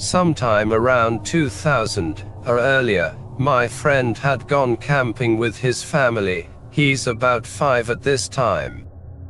Sometime around 2000 or earlier, my friend had gone camping with his family. He's about 5 at this time.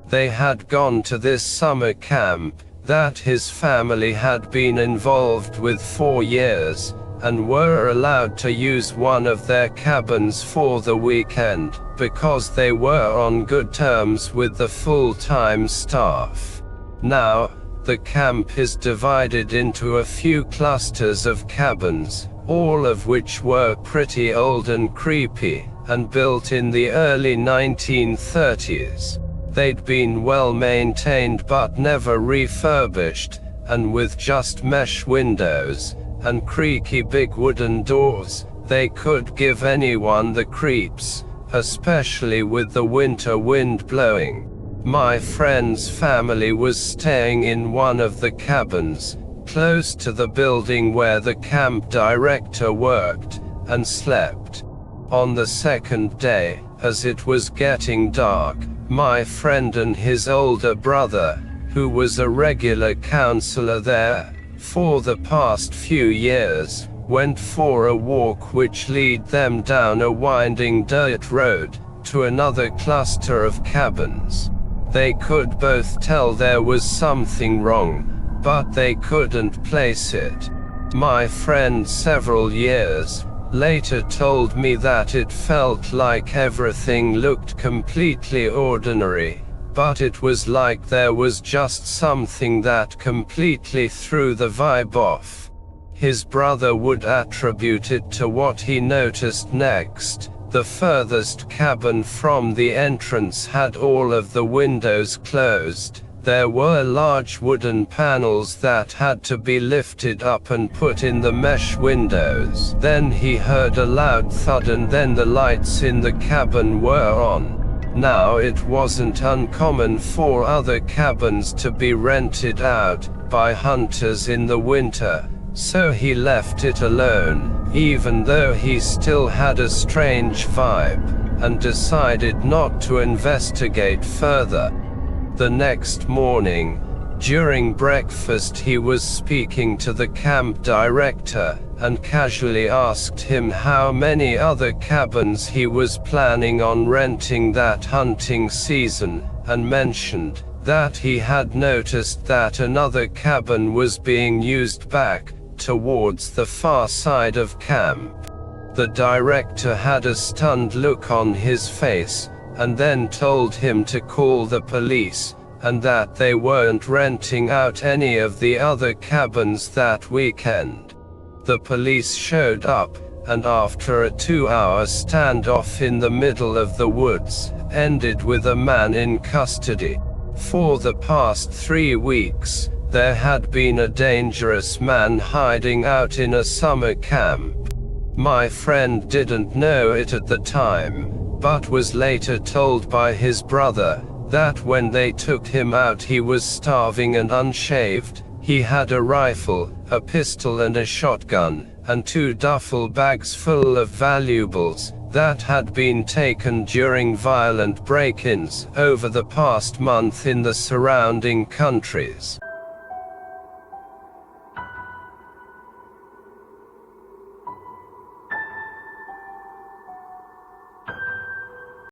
They had gone to this summer camp that his family had been involved with for years, and were allowed to use one of their cabins for the weekend, because they were on good terms with the full-time staff. Now, the camp is divided into a few clusters of cabins, all of which were pretty old and creepy, and built in the early 1930s. They'd been well maintained but never refurbished, and with just mesh windows and creaky big wooden doors, they could give anyone the creeps, especially with the winter wind blowing. My friend's family was staying in one of the cabins, close to the building where the camp director worked, and slept. On the second day, as it was getting dark, my friend and his older brother, who was a regular counselor there for the past few years, went for a walk which led them down a winding dirt road to another cluster of cabins. They could both tell there was something wrong, but they couldn't place it. My friend several years later told me that it felt like everything looked completely ordinary, but it was like there was just something that completely threw the vibe off. His brother would attribute it to what he noticed next. The furthest cabin from the entrance had all of the windows closed. There were large wooden panels that had to be lifted up and put in the mesh windows. Then he heard a loud thud, and then the lights in the cabin were on. Now it wasn't uncommon for other cabins to be rented out by hunters in the winter, so he left it alone, even though he still had a strange vibe, and decided not to investigate further. The next morning, during breakfast, he was speaking to the camp director, and casually asked him how many other cabins he was planning on renting that hunting season, and mentioned that he had noticed that another cabin was being used back towards the far side of camp. The director had a stunned look on his face, and then told him to call the police, and that they weren't renting out any of the other cabins that weekend. The police showed up, and after a 2-hour standoff in the middle of the woods, ended with a man in custody. For the past 3 weeks, there had been a dangerous man hiding out in a summer camp. My friend didn't know it at the time, but was later told by his brother that when they took him out he was starving and unshaved. He had a rifle, a pistol and a shotgun, and 2 duffel bags full of valuables that had been taken during violent break-ins over the past month in the surrounding countries.